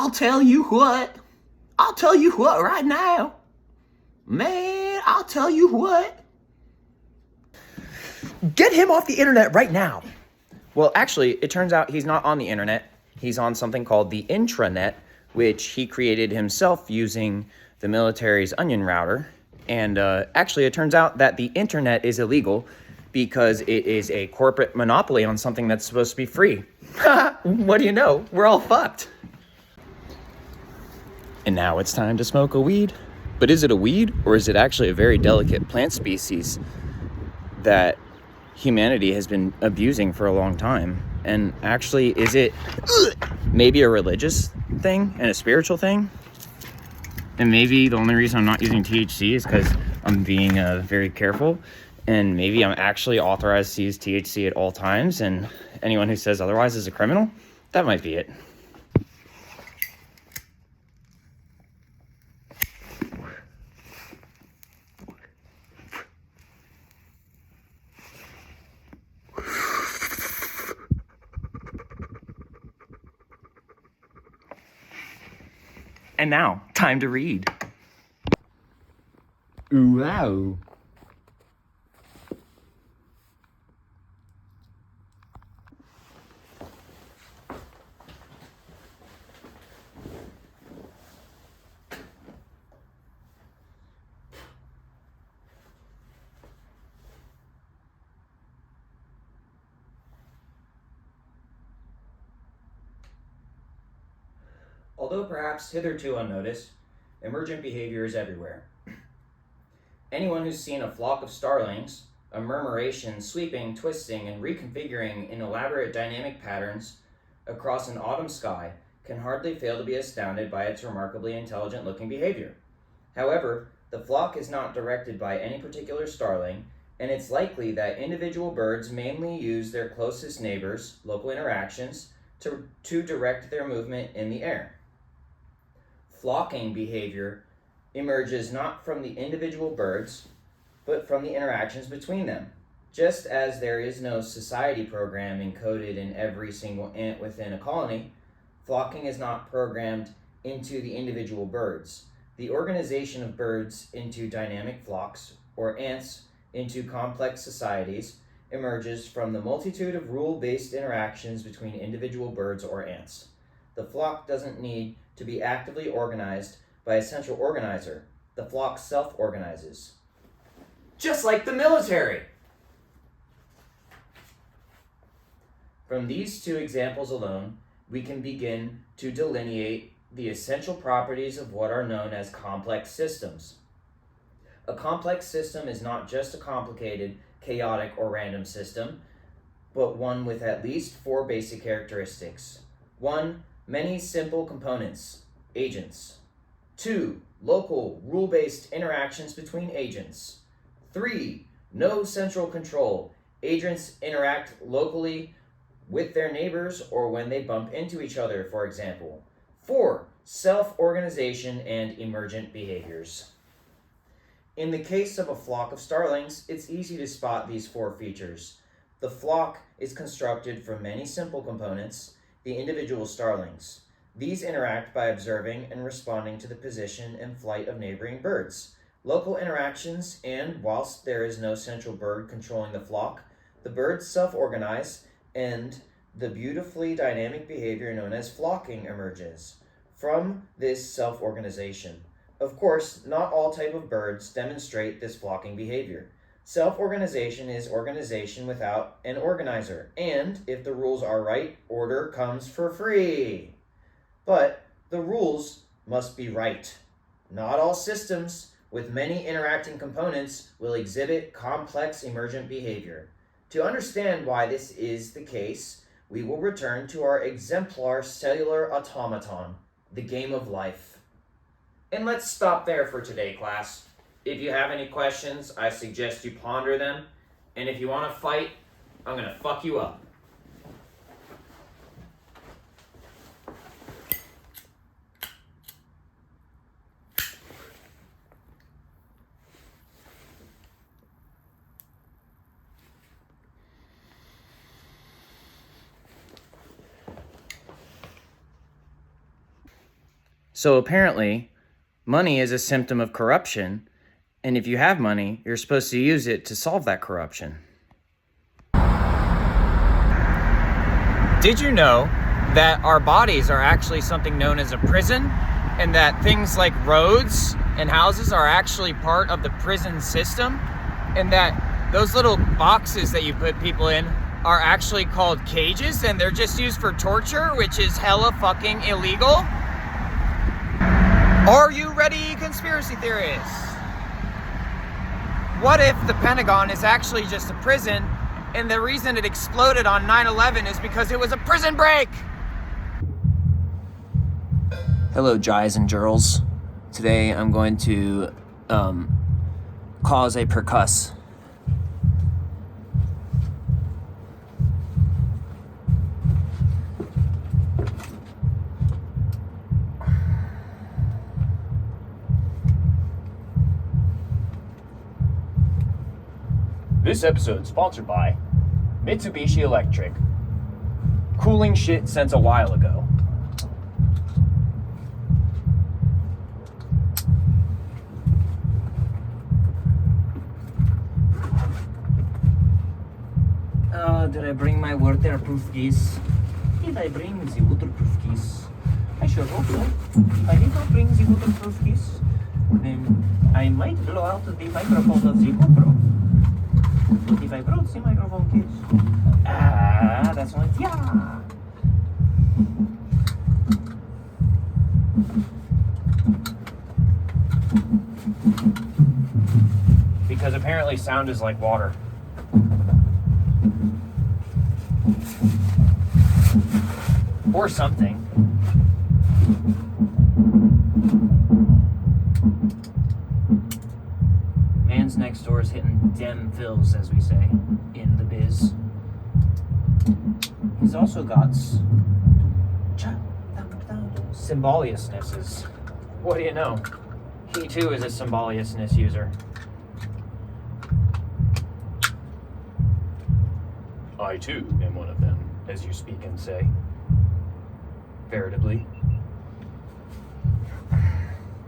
I'll tell you what. I'll tell you what right now. Man, I'll tell you what. Get him off the internet right now. Well, actually, it turns out he's not on the internet. He's on something called the intranet, which he created himself using the military's onion router. And actually, it turns out that the internet is illegal because it is a corporate monopoly on something that's supposed to be free. What do you know? We're all fucked. And now it's time to smoke a weed. But is it a weed, or is it actually a very delicate plant species that humanity has been abusing for a long time? And actually, is it maybe a religious thing and a spiritual thing? And maybe the only reason I'm not using THC is because I'm being very careful. And maybe I'm actually authorized to use THC at all times, and anyone who says otherwise is a criminal? That might be it. And now, time to read. Wow. Although perhaps hitherto unnoticed, emergent behavior is everywhere. Anyone who's seen a flock of starlings, a murmuration sweeping, twisting, and reconfiguring in elaborate dynamic patterns across an autumn sky, can hardly fail to be astounded by its remarkably intelligent-looking behavior. However, the flock is not directed by any particular starling, and it's likely that individual birds mainly use their closest neighbors' local interactions to direct their movement in the air. Flocking behavior emerges not from the individual birds, but from the interactions between them. Just as there is no society program encoded in every single ant within a colony, flocking is not programmed into the individual birds. The organization of birds into dynamic flocks, or ants into complex societies, emerges from the multitude of rule-based interactions between individual birds or ants. The flock doesn't need to be actively organized by a central organizer. The flock self-organizes. Just like the military! From these two examples alone, we can begin to delineate the essential properties of what are known as complex systems. A complex system is not just a complicated, chaotic, or random system, but one with at least 4 basic characteristics. 1. Many simple components, agents. 2. Local, rule-based interactions between agents. 3. No central control. Agents interact locally with their neighbors or when they bump into each other, for example. 4. Self-organization and emergent behaviors. In the case of a flock of starlings, it's easy to spot these 4 features. The flock is constructed from many simple components, the individual starlings. These interact by observing and responding to the position and flight of neighboring birds. Local interactions, and whilst there is no central bird controlling the flock, the birds self-organize, and the beautifully dynamic behavior known as flocking emerges from this self-organization. Of course, not all type of birds demonstrate this flocking behavior. Self-organization is organization without an organizer, and if the rules are right, order comes for free. But the rules must be right. Not all systems with many interacting components will exhibit complex emergent behavior. To understand why this is the case, we will return to our exemplar cellular automaton, the game of life. And let's stop there for today, class. If you have any questions, I suggest you ponder them. And if you want to fight, I'm going to fuck you up. So apparently, money is a symptom of corruption, and if you have money, you're supposed to use it to solve that corruption. Did you know that our bodies are actually something known as a prison, and that things like roads and houses are actually part of the prison system, and that those little boxes that you put people in are actually called cages, and they're just used for torture, which is hella fucking illegal? Are you ready, conspiracy theorists? What if the Pentagon is actually just a prison, and the reason it exploded on 9/11 is because it was a prison break? Hello, Jais and Girls. Today I'm going to cause a percuss. This episode sponsored by Mitsubishi Electric. Cooling shit since a while ago. Did I bring my waterproof keys? Did I bring the waterproof keys? I sure hope so. If I did not bring the waterproof keys, then I might blow out the microphone of the GoPro. But if I brought the microphone case, that's one, yeah! Because apparently sound is like water. Or something. Man's next door is hitting dem fills, as we say, in the biz. He's also got symboliousnesses. What do you know? He too is a symboliousness user. I too am one of them, as you speak and say. Veritably.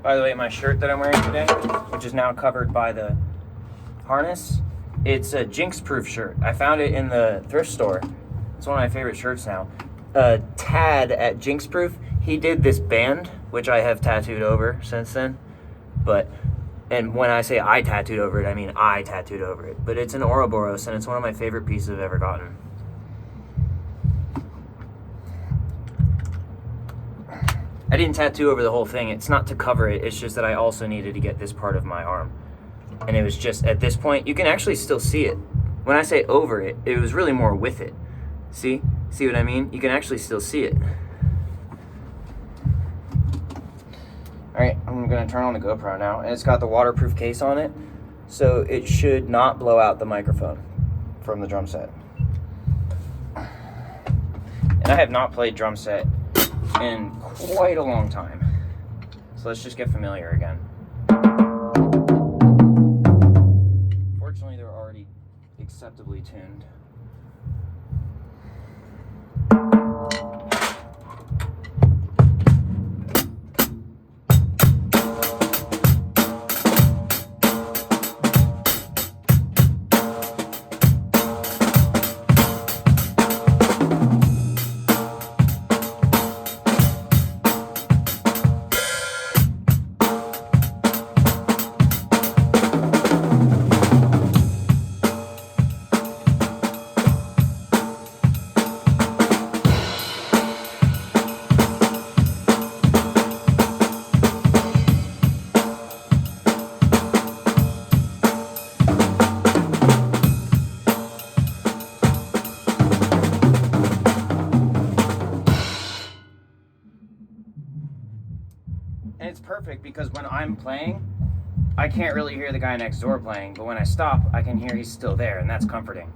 By the way, my shirt that I'm wearing today, which is now covered by the harness, it's a Jinx-proof shirt. I found it in the thrift store. It's one of my favorite shirts now. Tad at Jinx-proof, he did this band, which I have tattooed over since then. And when I say I tattooed over it, I mean I tattooed over it. But it's an Ouroboros, and it's one of my favorite pieces I've ever gotten. I didn't tattoo over the whole thing. It's not to cover it. It's just that I also needed to get this part of my arm. And it was just, at this point, you can actually still see it. When I say over it, it was really more with it. See? See what I mean? You can actually still see it. Alright, I'm going to turn on the GoPro now. And it's got the waterproof case on it. So it should not blow out the microphone from the drum set. And I have not played drum set in quite a long time. So let's just get familiar again. Fortunately, they're already acceptably tuned. And it's perfect because when I'm playing, I can't really hear the guy next door playing, but when I stop, I can hear he's still there, and that's comforting.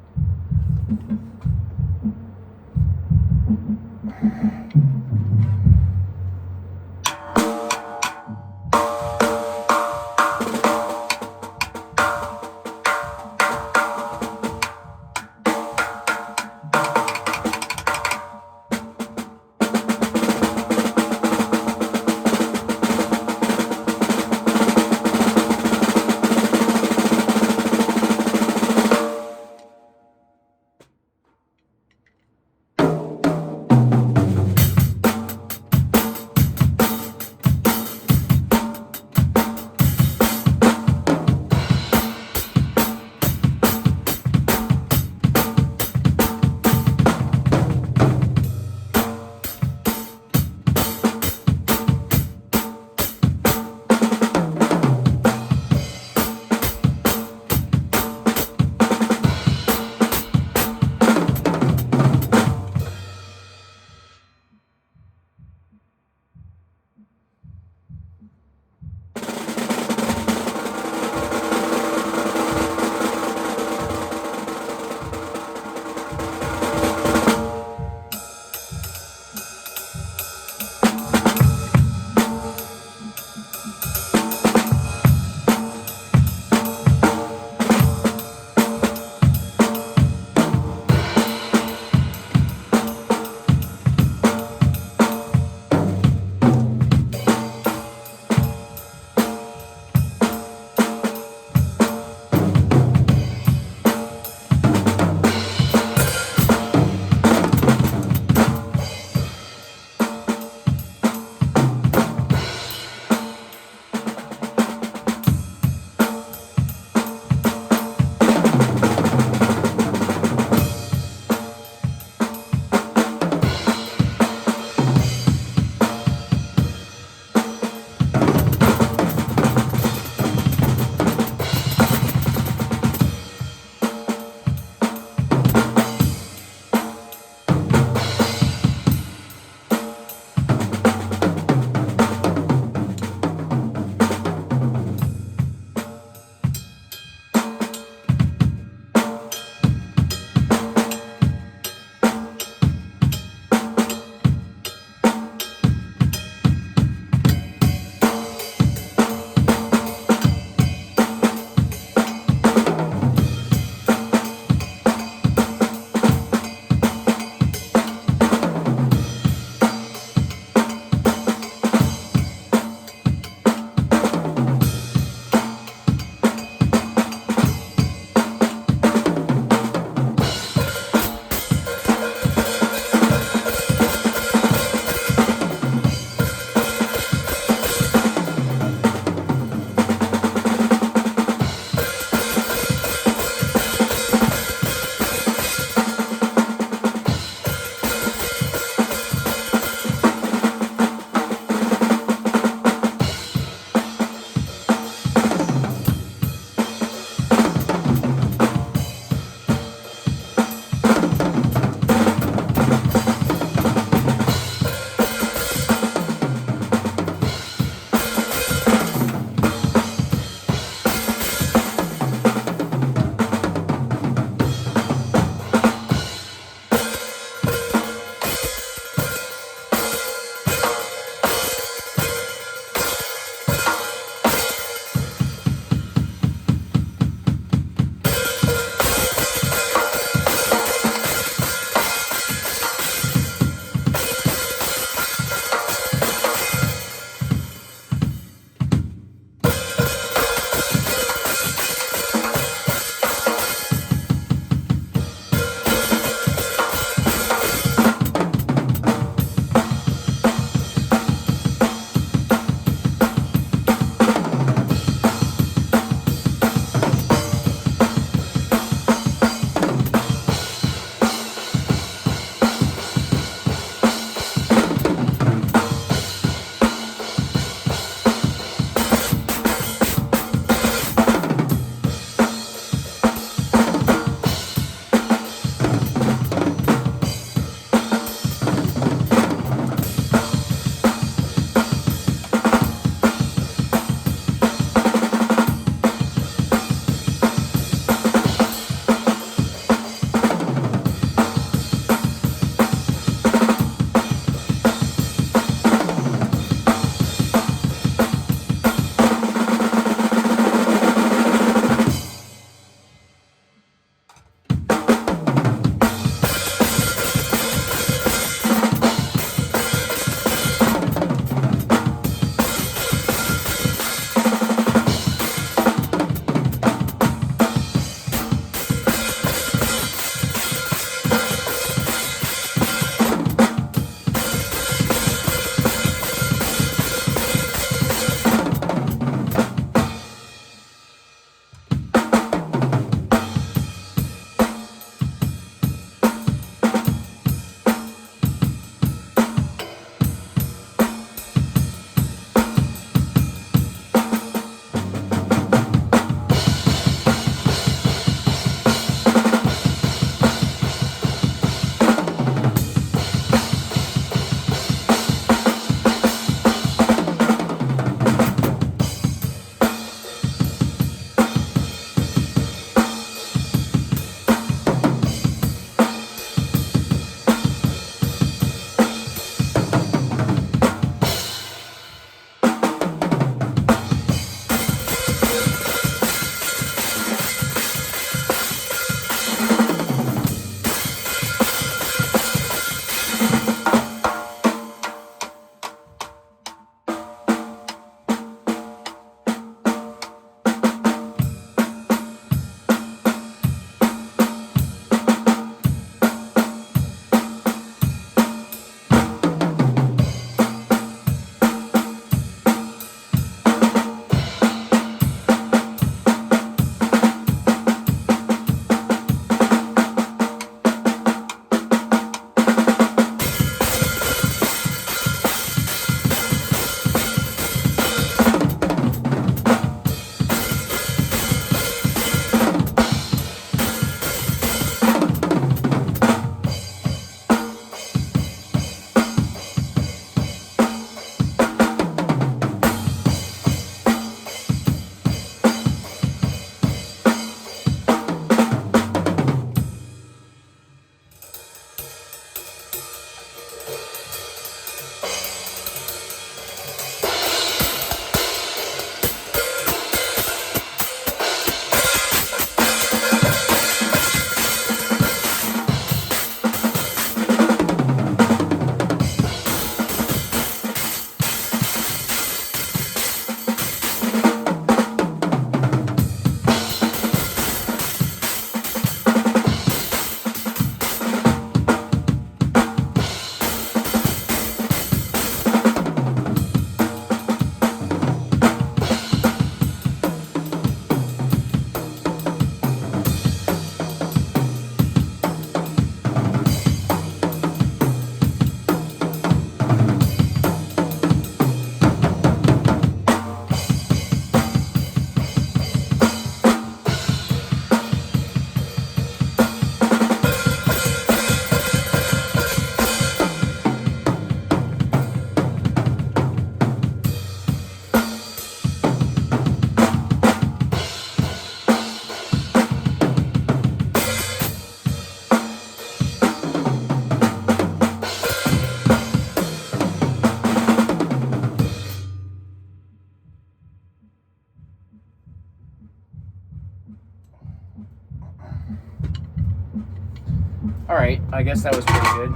Alright, I guess that was pretty good.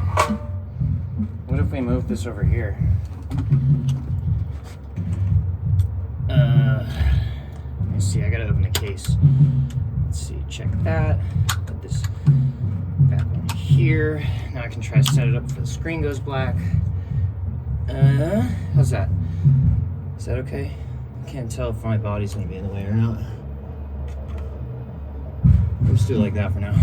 What if we move this over here? Let me see, I gotta open the case. Let's see, check that. Put this back on here. Now I can try to set it up before the screen goes black. How's that? Is that okay? I can't tell if my body's gonna be in the way or not. Let's do it like that for now.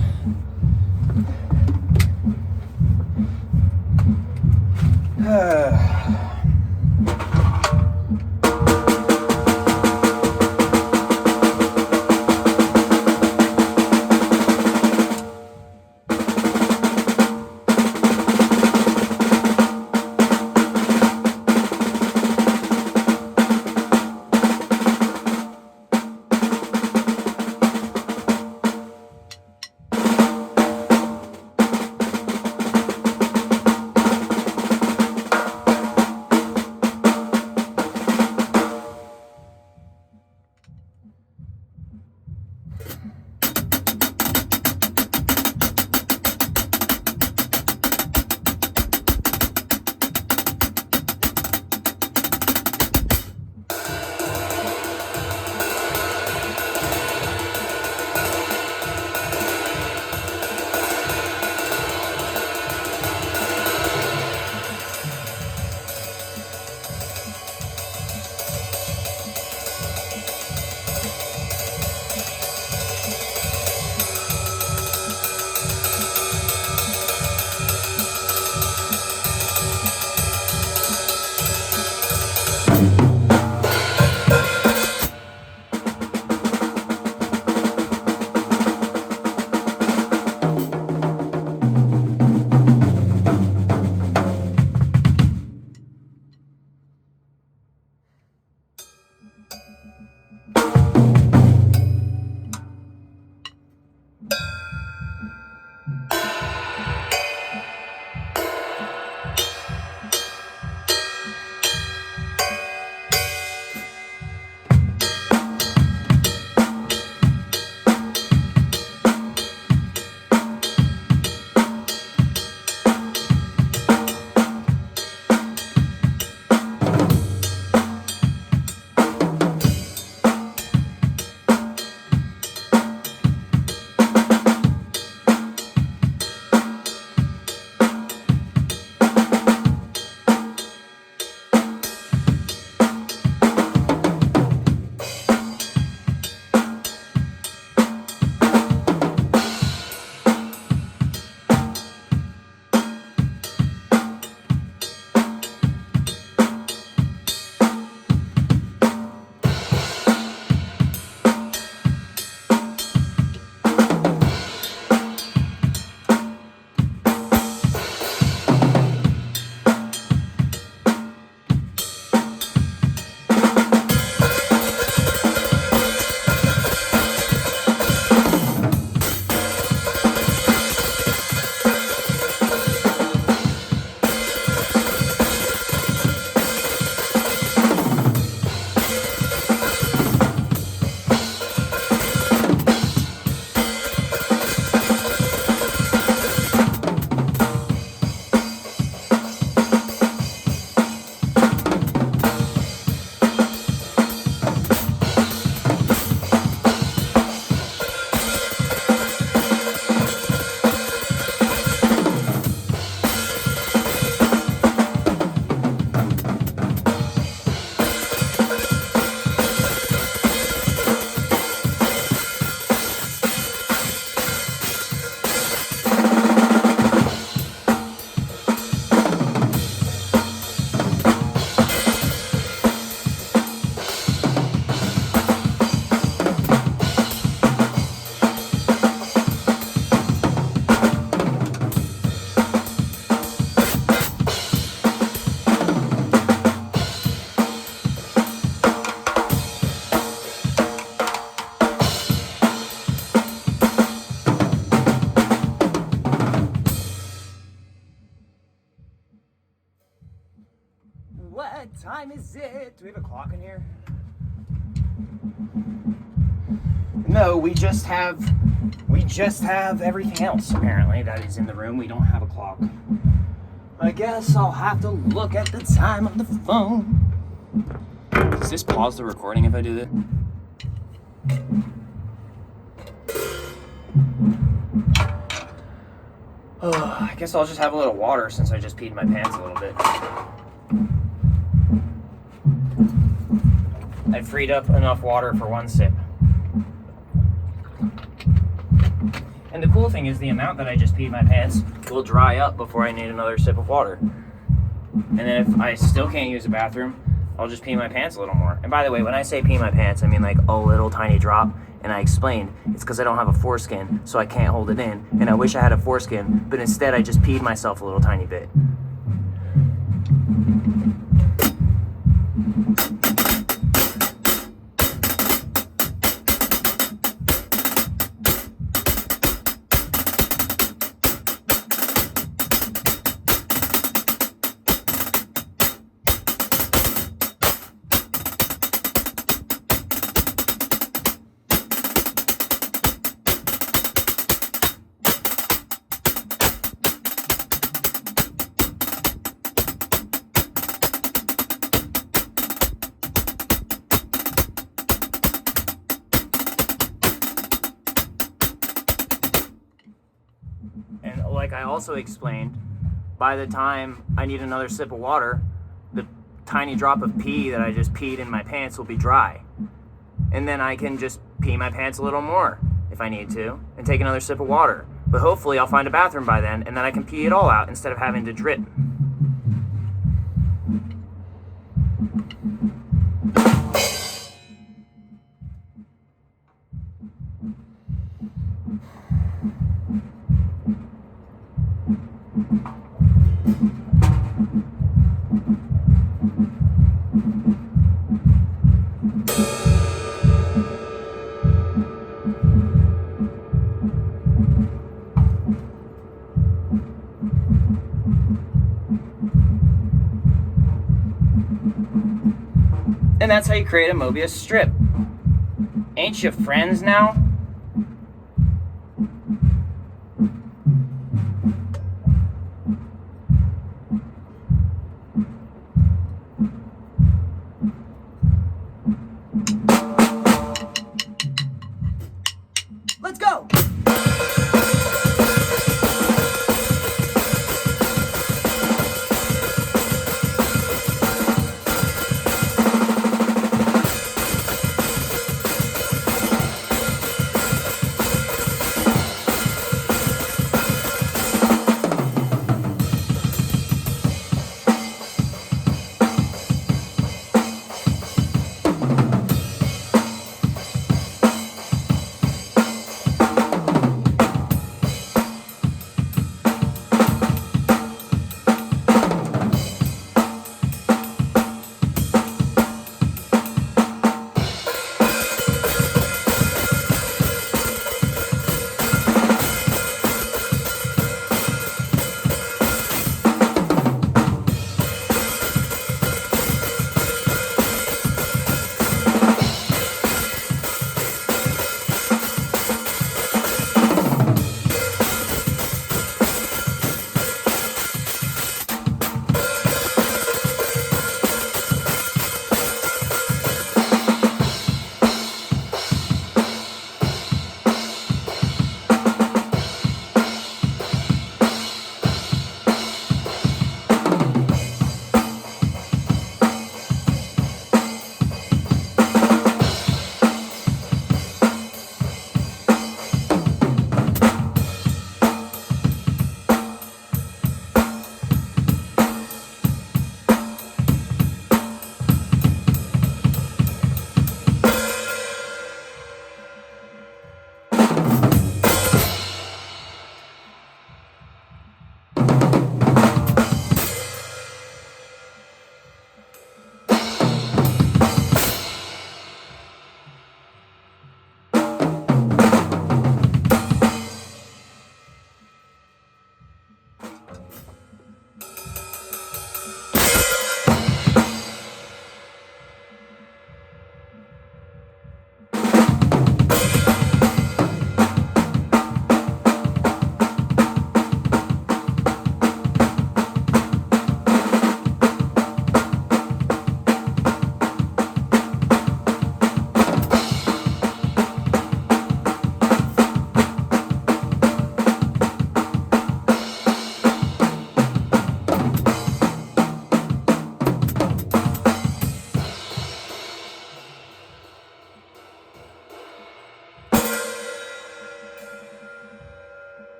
What time is it? Do we have a clock in here? No, we just have everything else, apparently, that is in the room. We don't have a clock. I guess I'll have to look at the time on the phone. Does this pause the recording if I do that? I guess I'll just have a little water since I just peed my pants a little bit. I freed up enough water for one sip. And the cool thing is the amount that I just peed my pants will dry up before I need another sip of water. And then if I still can't use the bathroom, I'll just pee my pants a little more. And by the way, when I say pee my pants, I mean like a little tiny drop. And I explained, it's because I don't have a foreskin, so I can't hold it in. And I wish I had a foreskin, but instead I just peed myself a little tiny bit. And like I also explained, by the time I need another sip of water, the tiny drop of pee that I just peed in my pants will be dry. And then I can just pee my pants a little more if I need to and take another sip of water. But hopefully I'll find a bathroom by then and then I can pee it all out instead of having to drip. And that's how you create a Mobius strip. Ain't you friends now? Let's go!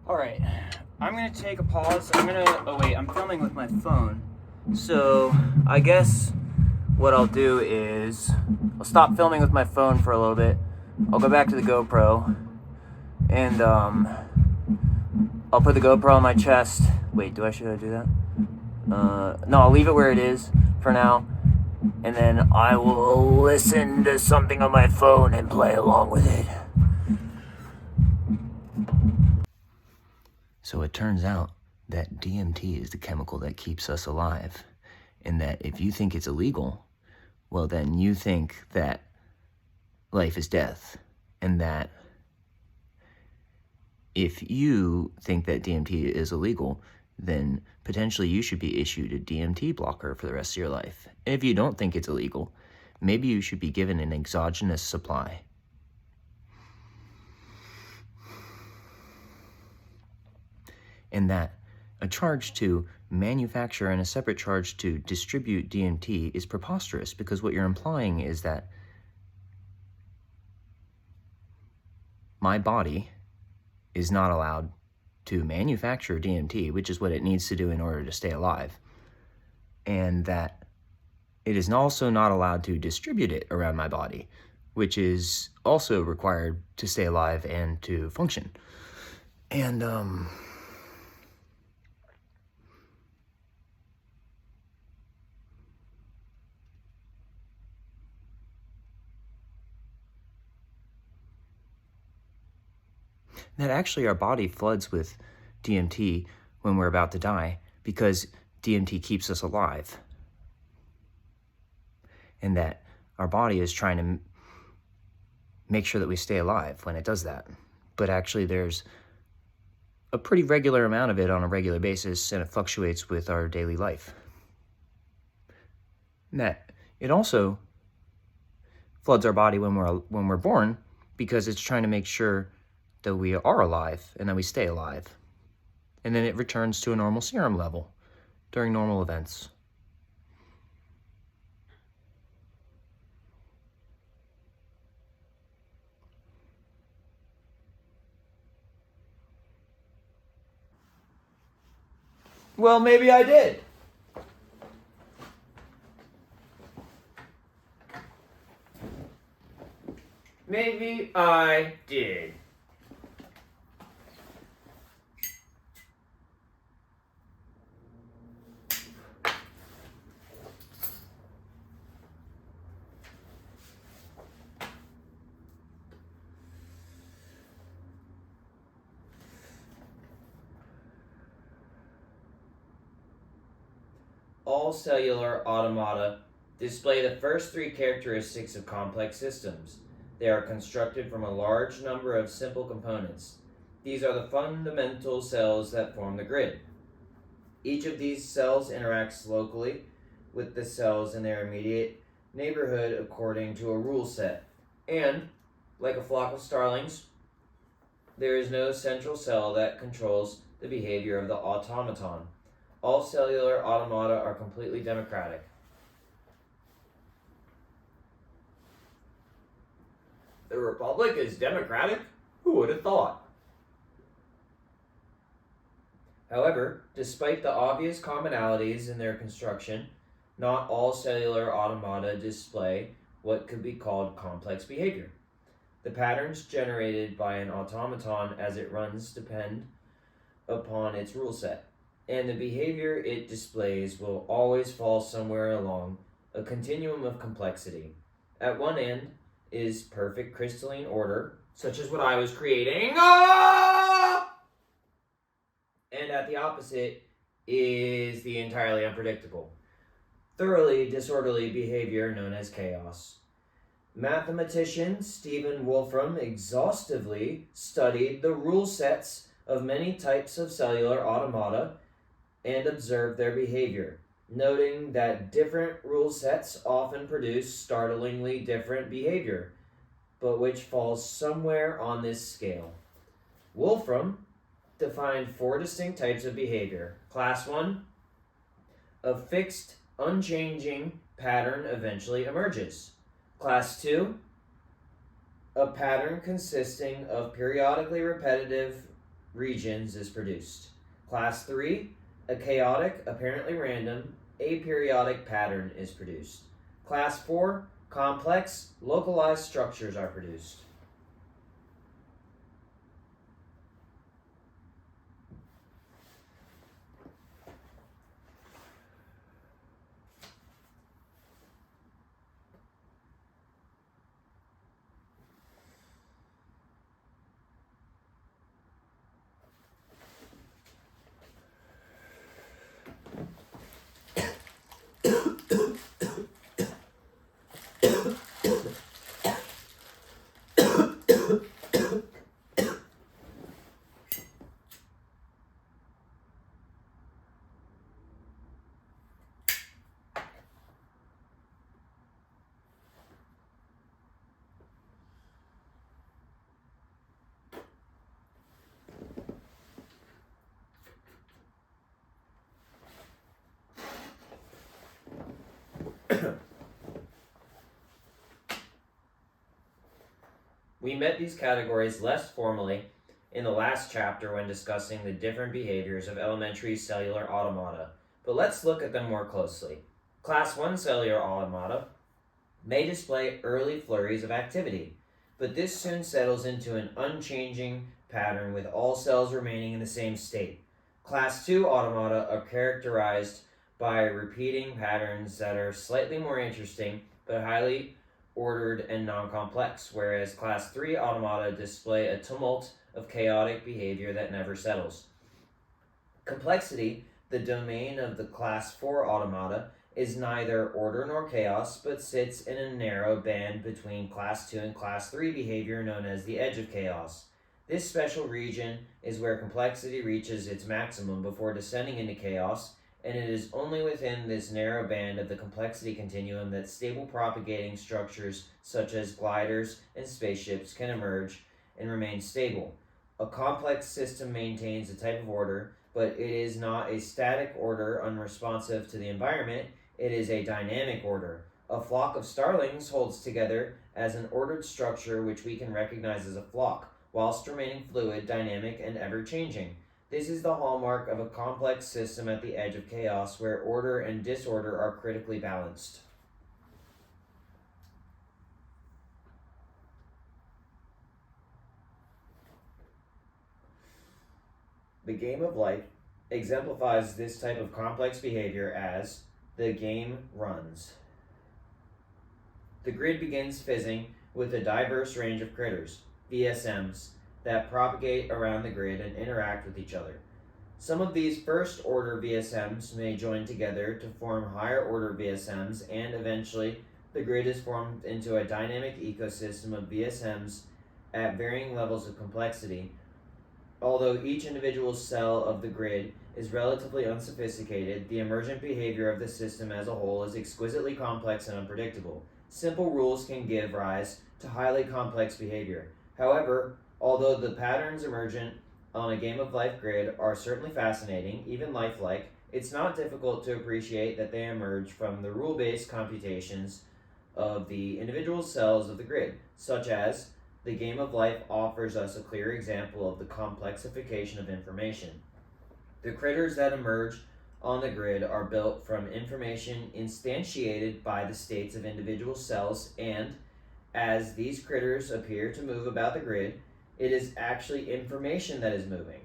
Alright, I'm gonna take a pause. Oh wait, I'm filming with my phone. So, I guess what I'll do is, I'll stop filming with my phone for a little bit. I'll go back to the GoPro, and I'll put the GoPro on my chest. Wait, should I do that? No, I'll leave it where it is for now. And then I will listen to something on my phone and play along with it. So it turns out that DMT is the chemical that keeps us alive. And that if you think it's illegal, well, then you think that life is death. And that if you think that DMT is illegal, then potentially you should be issued a DMT blocker for the rest of your life. And if you don't think it's illegal, maybe you should be given an exogenous supply. And that a charge to manufacture and a separate charge to distribute DMT is preposterous, because what you're implying is that my body is not allowed to manufacture DMT, which is what it needs to do in order to stay alive, and that it is also not allowed to distribute it around my body, which is also required to stay alive and to function. And that actually our body floods with DMT when we're about to die, because DMT keeps us alive. And that our body is trying to make sure that we stay alive when it does that. But actually there's a pretty regular amount of it on a regular basis, and it fluctuates with our daily life. And that it also floods our body when we're born, because it's trying to make sure that we are alive and that we stay alive. And then it returns to a normal serum level during normal events. Well, maybe I did. Maybe I did. All cellular automata display the first three characteristics of complex systems. They are constructed from a large number of simple components. These are the fundamental cells that form the grid. Each of these cells interacts locally with the cells in their immediate neighborhood according to a rule set. And, like a flock of starlings, there is no central cell that controls the behavior of the automaton. All cellular automata are completely democratic. The Republic is democratic? Who would have thought? However, despite the obvious commonalities in their construction, not all cellular automata display what could be called complex behavior. The patterns generated by an automaton as it runs depend upon its rule set, and the behavior it displays will always fall somewhere along a continuum of complexity. At one end is perfect crystalline order, such as what I was creating, and at the opposite is the entirely unpredictable, thoroughly disorderly behavior known as chaos. Mathematician Stephen Wolfram exhaustively studied the rule sets of many types of cellular automata and observed their behavior, noting that different rule sets often produce startlingly different behavior, but which falls somewhere on this scale. Wolfram defined four distinct types of behavior. Class 1, a fixed, unchanging pattern eventually emerges. Class 2, a pattern consisting of periodically repetitive regions is produced. Class 3, a chaotic, apparently random, aperiodic pattern is produced. Class 4, complex, localized structures are produced. We met these categories less formally in the last chapter when discussing the different behaviors of elementary cellular automata, but let's look at them more closely. Class 1 cellular automata may display early flurries of activity, but this soon settles into an unchanging pattern with all cells remaining in the same state. Class 2 automata are characterized by repeating patterns that are slightly more interesting but highly ordered and non-complex, whereas Class 3 automata display a tumult of chaotic behavior that never settles. Complexity, the domain of the Class 4 automata, is neither order nor chaos, but sits in a narrow band between Class 2 and Class 3 behavior known as the edge of chaos. This special region is where complexity reaches its maximum before descending into chaos, and it is only within this narrow band of the complexity continuum that stable propagating structures such as gliders and spaceships can emerge and remain stable. A complex system maintains a type of order, but it is not a static order unresponsive to the environment, it is a dynamic order. A flock of starlings holds together as an ordered structure which we can recognize as a flock, whilst remaining fluid, dynamic, and ever-changing. This is the hallmark of a complex system at the edge of chaos where order and disorder are critically balanced. The game of life exemplifies this type of complex behavior as the game runs. The grid begins fizzing with a diverse range of critters, VSMs, that propagate around the grid and interact with each other. Some of these first order VSMs may join together to form higher order VSMs, and eventually the grid is formed into a dynamic ecosystem of VSMs at varying levels of complexity. Although each individual cell of the grid is relatively unsophisticated, the emergent behavior of the system as a whole is exquisitely complex and unpredictable. Simple rules can give rise to highly complex behavior. However, although the patterns emergent on a game of life grid are certainly fascinating, even lifelike, it's not difficult to appreciate that they emerge from the rule-based computations of the individual cells of the grid, such as the game of life offers us a clear example of the complexification of information. The critters that emerge on the grid are built from information instantiated by the states of individual cells, and as these critters appear to move about the grid, it is actually information that is moving.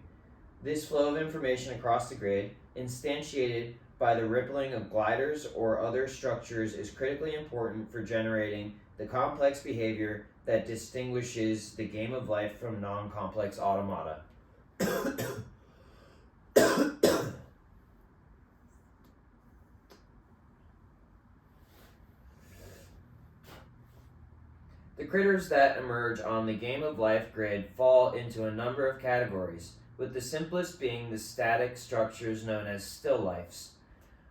This flow of information across the grid, instantiated by the rippling of gliders or other structures, is critically important for generating the complex behavior that distinguishes the game of life from non-complex automata. The critters that emerge on the game of life grid fall into a number of categories, with the simplest being the static structures known as still lifes.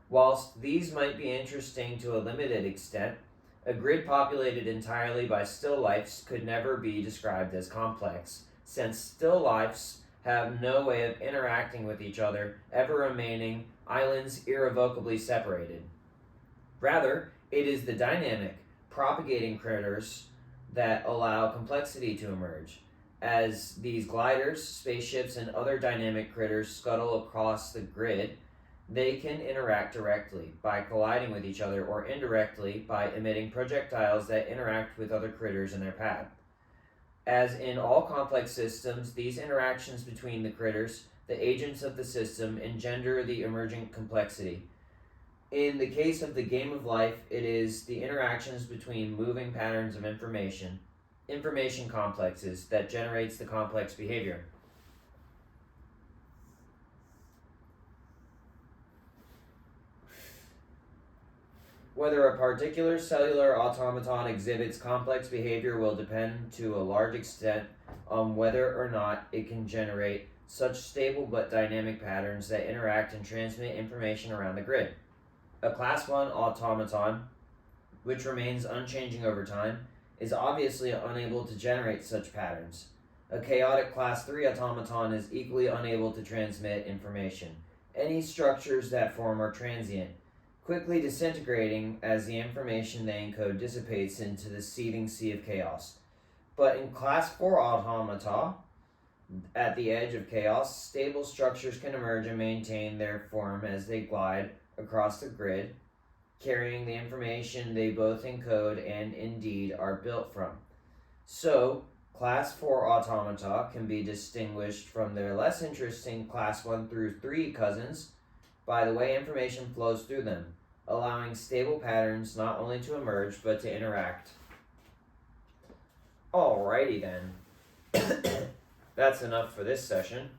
Whilst these might be interesting to a limited extent, a grid populated entirely by still lifes could never be described as complex, since still lifes have no way of interacting with each other, ever remaining islands irrevocably separated. Rather, it is the dynamic, propagating critters that allow complexity to emerge. As these gliders, spaceships, and other dynamic critters scuttle across the grid, they can interact directly by colliding with each other or indirectly by emitting projectiles that interact with other critters in their path. As in all complex systems, these interactions between the critters, the agents of the system, engender the emergent complexity. In the case of the game of life, it is the interactions between moving patterns of information complexes, that generates the complex behavior. Whether a particular cellular automaton exhibits complex behavior will depend to a large extent on whether or not it can generate such stable but dynamic patterns that interact and transmit information around the grid. A Class 1 automaton, which remains unchanging over time, is obviously unable to generate such patterns. A chaotic Class 3 automaton is equally unable to transmit information. Any structures that form are transient, quickly disintegrating as the information they encode dissipates into the seething sea of chaos. But in Class 4 automata, at the edge of chaos, stable structures can emerge and maintain their form as they glide across the grid, carrying the information they both encode and indeed are built from. So, Class 4 automata can be distinguished from their less interesting Class 1 through 3 cousins by the way information flows through them, allowing stable patterns not only to emerge but to interact. Alrighty then. That's enough for this session.